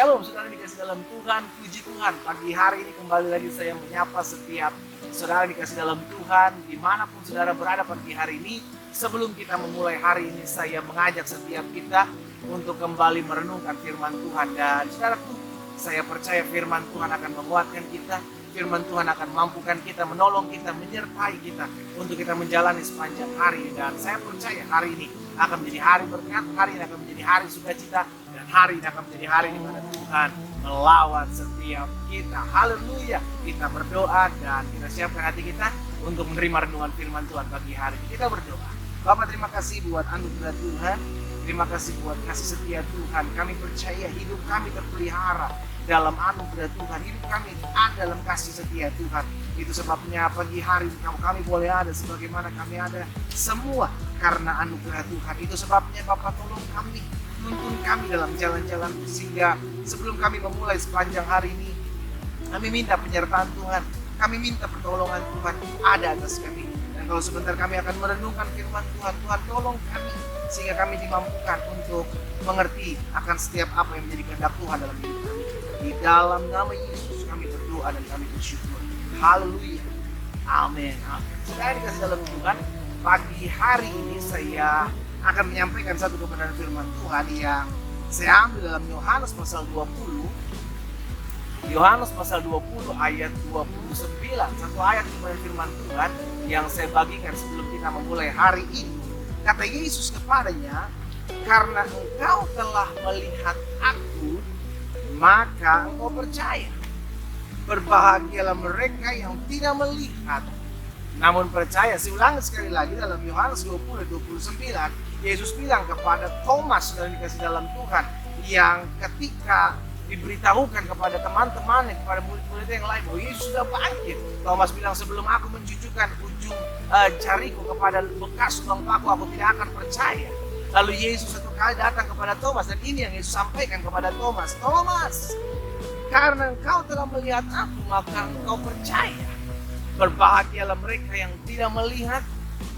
Shalom saudara dikasih dalam Tuhan, puji Tuhan. Pagi hari ini kembali lagi saya menyapa setiap saudara dikasih dalam Tuhan, dimanapun saudara berada pagi hari ini. Sebelum kita memulai hari ini, saya mengajak setiap kita untuk kembali merenungkan firman Tuhan. Dan saudaraku, saya percaya firman Tuhan akan menguatkan kita, firman Tuhan akan mampukan kita, menolong kita, menyertai kita untuk kita menjalani sepanjang hari. Dan saya percaya hari ini akan menjadi hari berkat, hari ini akan menjadi hari sukacita, dan hari ini akan menjadi hari di mana Tuhan melawat setiap kita. Haleluya. Kita berdoa dan kita siapkan hati kita untuk menerima renungan firman Tuhan pagi hari ini. Kita berdoa. Bapak, terima kasih buat anugerah Tuhan. Terima kasih buat kasih setia Tuhan. Kami percaya hidup kami terpelihara dalam anugerah Tuhan. Hidup kami ada dalam kasih setia Tuhan. Itu sebabnya pagi hari kami boleh ada sebagaimana kami ada semua karena anugerah Tuhan. Itu sebabnya Bapak tolong kami, tuntun kami dalam jalan-jalan sehingga sebelum kami memulai sepanjang hari ini, kami minta penyertaan Tuhan. Kami minta pertolongan Tuhan ada atas kami. Dan kalau sebentar kami akan merenungkan firman Tuhan, Tuhan tolong kami sehingga kami dimampukan untuk mengerti akan setiap apa yang menjadi kehendak Tuhan dalam hidup kami. Di dalam nama Yesus kami berdoa dan kami bersyukur. Haleluya. Amin. Amin. Saudara dikasih dalam Tuhan, pagi hari ini saya akan menyampaikan satu kebenaran firman Tuhan yang saya ambil dalam Yohanes pasal 20. Yohanes pasal 20 ayat 29. Satu ayat firman Tuhan yang saya bagikan sebelum kita memulai hari ini. Kata Yesus kepadanya, "Karena engkau telah melihat aku, maka engkau percaya. Berbahagialah mereka yang tidak melihat, namun percaya." Saya ulangi sekali lagi dalam Yohanes 20:29. Yesus bilang kepada Thomas yang dikasih dalam Tuhan, yang ketika diberitahukan kepada teman-temannya, kepada murid-murid yang lain bahwa Yesus sudah bangkit. Thomas bilang, "Sebelum aku mencucukkan ujung jariku kepada bekas lubang paku, aku tidak akan percaya." Lalu Yesus satu kali datang kepada Thomas, dan ini yang Yesus sampaikan kepada Thomas, "Thomas, karena engkau telah melihat aku, maka engkau percaya. Berbahagialah mereka yang tidak melihat,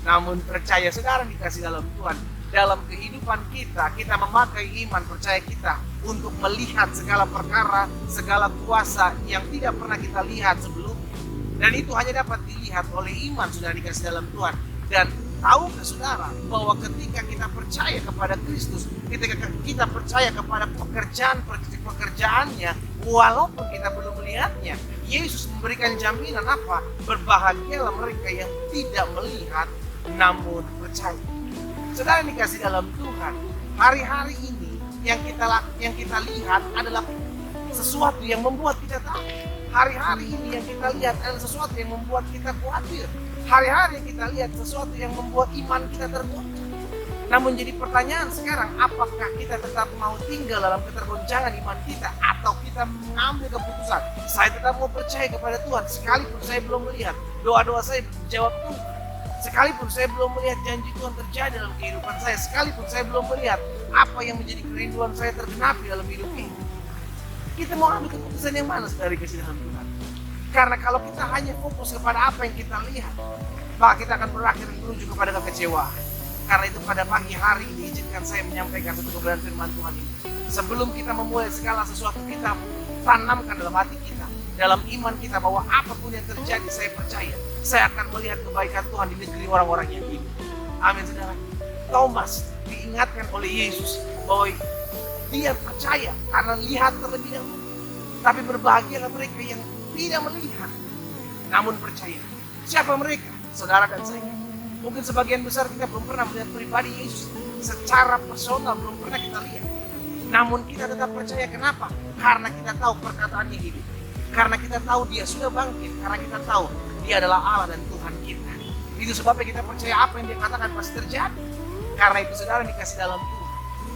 namun percaya." Saudara dikasih dalam Tuhan, dalam kehidupan kita, kita memakai iman percaya kita untuk melihat segala perkara, segala kuasa yang tidak pernah kita lihat sebelumnya. Dan itu hanya dapat dilihat oleh iman, sudah dikasih dalam Tuhan. Dan tahukah saudara bahwa ketika kita percaya kepada Kristus, ketika kita percaya kepada pekerjaannya, walaupun kita belum melihatnya, Yesus memberikan jaminan apa? Berbahagialah mereka yang tidak melihat namun percaya. Saudara dikasih dalam Tuhan, hari-hari ini yang kita lihat adalah sesuatu yang membuat kita takut. Hari-hari ini yang kita lihat adalah sesuatu yang membuat kita khawatir. Hari-hari yang kita lihat sesuatu yang membuat iman kita tergoncang. Namun jadi pertanyaan sekarang, apakah kita tetap mau tinggal dalam ketergoncangan iman kita, atau kita mengambil keputusan, saya tetap mau percaya kepada Tuhan sekalipun saya belum melihat doa-doa saya dijawab Tuhan, sekalipun saya belum melihat janji Tuhan terjadi dalam kehidupan saya, sekalipun saya belum melihat apa yang menjadi kerinduan saya tergenapi dalam hidup ini. Kita mau ambil keputusan yang mana dari kasih dalam Tuhan? Karena kalau kita hanya fokus kepada apa yang kita lihat, maka kita akan berakhir menuju kepada kekecewaan. Karena itu pada pagi hari ini izinkan saya menyampaikan satu kebenaran firman Tuhan ini. Sebelum kita memulai segala sesuatu, kita tanamkan dalam hati kita, dalam iman kita, bahwa apapun yang terjadi, saya percaya saya akan melihat kebaikan Tuhan di negeri orang-orang yang hidup. Amin, saudara. Thomas diingatkan oleh Yesus bahwa dia percaya karena lihat terlebih dahulu. Tapi berbahagialah mereka yang tidak melihat namun percaya. Siapa mereka? Saudara dan saya. Mungkin sebagian besar kita belum pernah melihat pribadi Yesus secara personal, belum pernah kita lihat. Namun kita tetap percaya. Kenapa? Karena kita tahu perkataannya hidup. Karena kita tahu dia sudah bangkit. Karena kita tahu dia adalah Allah dan Tuhan kita. Itu sebabnya kita percaya apa yang dia katakan pasti terjadi. Karena itu saudara dikasih dalam Tuhan,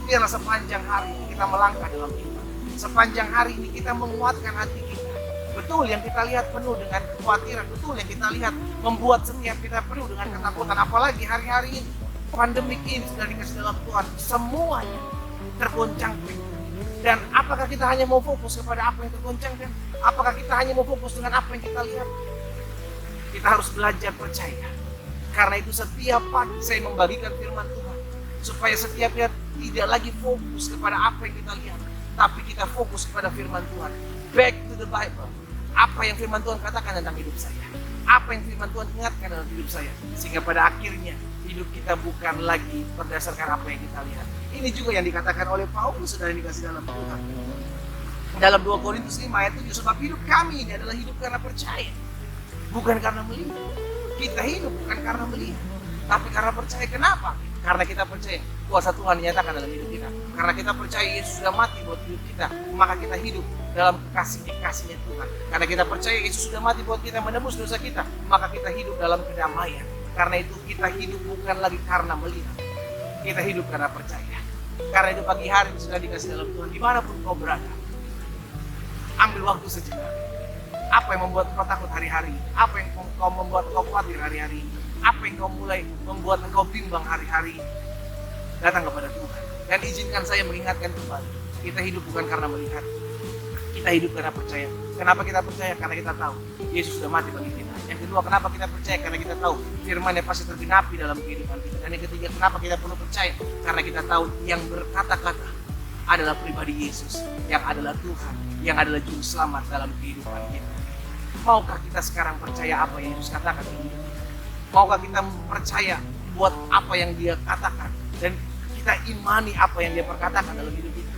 biarlah sepanjang hari ini kita melangkah dalam iman. Sepanjang hari ini kita menguatkan hati kita. Betul yang kita lihat penuh dengan kekhawatiran, betul yang kita lihat membuat setiap kita penuh dengan ketakutan. Apalagi hari-hari ini, pandemik ini sudah dikasih dalam Tuhan, semuanya tergoncangkan. Dan apakah kita hanya mau fokus kepada apa yang tergoncangkan? Apakah kita hanya mau fokus dengan apa yang kita lihat? Kita harus belajar percaya. Karena itu setiap pagi saya membagikan firman Tuhan, supaya setiap kita tidak lagi fokus kepada apa yang kita lihat, tapi kita fokus kepada firman Tuhan. Back to the Bible. Apa yang firman Tuhan katakan tentang hidup saya? Apa yang firman Tuhan ingatkan dalam hidup saya? Sehingga pada akhirnya hidup kita bukan lagi berdasarkan apa yang kita lihat. Ini juga yang dikatakan oleh Paulus, saudara yang dikasih dalam Tuhan. Dalam 2 Korintus 5 ayat 7, sebab hidup kami ini adalah hidup karena percaya, bukan karena melihat. Kita hidup bukan karena melihat, tapi karena percaya. Kenapa? Karena kita percaya kuasa Tuhan dinyatakan dalam hidup kita. Karena kita percaya Yesus sudah mati buat hidup kita, maka kita hidup dalam kasihnya Tuhan. Karena kita percaya Yesus sudah mati buat kita, menebus dosa kita, maka kita hidup dalam kedamaian. Karena itu kita hidup bukan lagi karena melihat, kita hidup karena percaya. Karena itu pagi hari sudah dikasih dalam Tuhan, dimanapun kau berada, ambil waktu sejenak. Apa yang membuat kau takut hari-hari? Apa yang kau membuat kau khawatir hari-hari? Apa yang kau mulai membuat engkau bimbang hari-hari? Datang kepada Tuhan. Dan izinkan saya mengingatkan kembali, kita hidup bukan karena melihat, kita hidup karena percaya. Kenapa kita percaya? Karena kita tahu Yesus sudah mati bagi kita. Yang kedua, kenapa kita percaya? Karena kita tahu firman-Nya pasti tergenapi dalam kehidupan kita. Dan yang ketiga, kenapa kita perlu percaya? Karena kita tahu yang berkata-kata adalah pribadi Yesus, yang adalah Tuhan, yang adalah juru selamat dalam kehidupan kita. Maukah kita sekarang percaya apa yang Yesus katakan dalam hidup kita? Maukah kita percaya buat apa yang Dia katakan dan kita imani apa yang Dia perkatakan dalam hidup kita?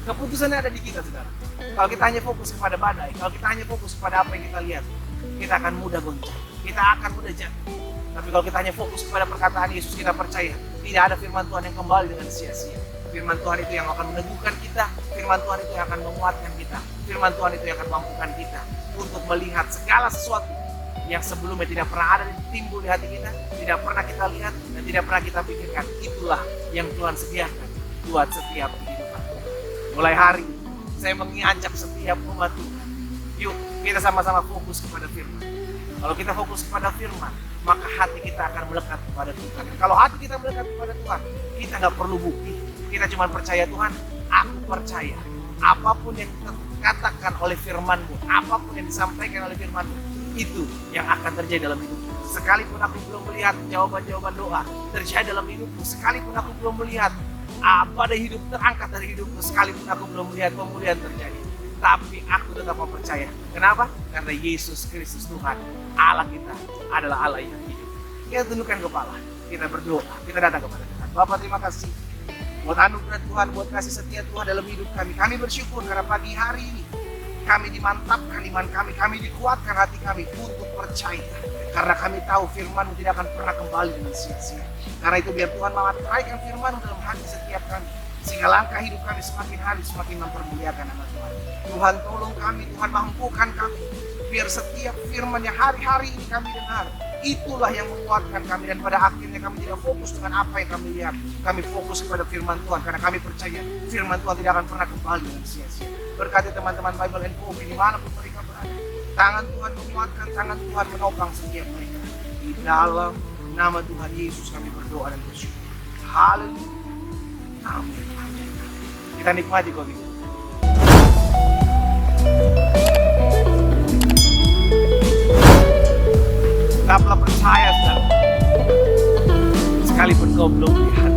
Keputusannya ada di kita, saudara. Kalau kita hanya fokus kepada badai, kalau kita hanya fokus kepada apa yang kita lihat, kita akan mudah goncang, kita akan mudah jatuh. Tapi kalau kita hanya fokus kepada perkataan Yesus, kita percaya tidak ada firman Tuhan yang kembali dengan sia-sia. Firman Tuhan itu yang akan meneguhkan kita, firman Tuhan itu yang akan menguatkan kita, firman Tuhan itu yang akan mampukan kita untuk melihat segala sesuatu yang sebelumnya tidak pernah ada timbul di hati kita, tidak pernah kita lihat dan tidak pernah kita pikirkan. Itulah yang Tuhan sediakan buat setiap kehidupan. Mulai hari ini, saya mengajak setiap umat Tuhan, yuk kita sama-sama fokus kepada firman. Kalau kita fokus kepada firman, maka hati kita akan melekat kepada Tuhan. Dan kalau hati kita melekat kepada Tuhan, kita nggak perlu bukti. Kita cuma percaya, Tuhan, aku percaya apapun yang dikatakan oleh firman-Mu, apapun yang disampaikan oleh firman-Mu, itu yang akan terjadi dalam hidupku. Sekalipun aku belum melihat jawaban-jawaban doa terjadi dalam hidupku, sekalipun aku belum melihat badai hidup terangkat dari hidupku, sekalipun aku belum melihat pemulihan terjadi, tapi aku tetap mau percaya. Kenapa? Karena Yesus Kristus Tuhan, Allah kita adalah Allah yang hidup. Kita tundukkan kepala, kita berdoa, kita datang kepada Tuhan. Bapa, terima kasih buat anugerah Tuhan, buat kasih setia Tuhan dalam hidup kami. Kami bersyukur karena pagi hari ini kami dimantapkan iman kami dikuatkan hati kami untuk percaya. Karena kami tahu firman-Mu tidak akan pernah kembali dengan sia-sia. Karena itu biar Tuhan memateraikan firman-Mu dalam hati setiap kami, sehingga langkah hidup kami semakin hari semakin mempermuliakan nama Tuhan. Tuhan tolong kami, Tuhan mampukan kami, biar setiap firman yang hari-hari ini kami dengar, itulah yang menguatkan kami, dan pada akhirnya kami tidak fokus dengan apa yang kami lihat. Kami fokus kepada firman Tuhan karena kami percaya firman Tuhan tidak akan pernah kembali dengan sia-sia. Berkati teman-teman Bible and Coffee dimanapun mereka berada, tangan Tuhan menguatkan, tangan Tuhan menopang setiap mereka. Di dalam nama Tuhan Yesus kami berdoa dan bersyukur. Haleluya. Amin. Kita nikmati kopi. Tetaplah percaya, saudara. Sekalipun kau belum lihat,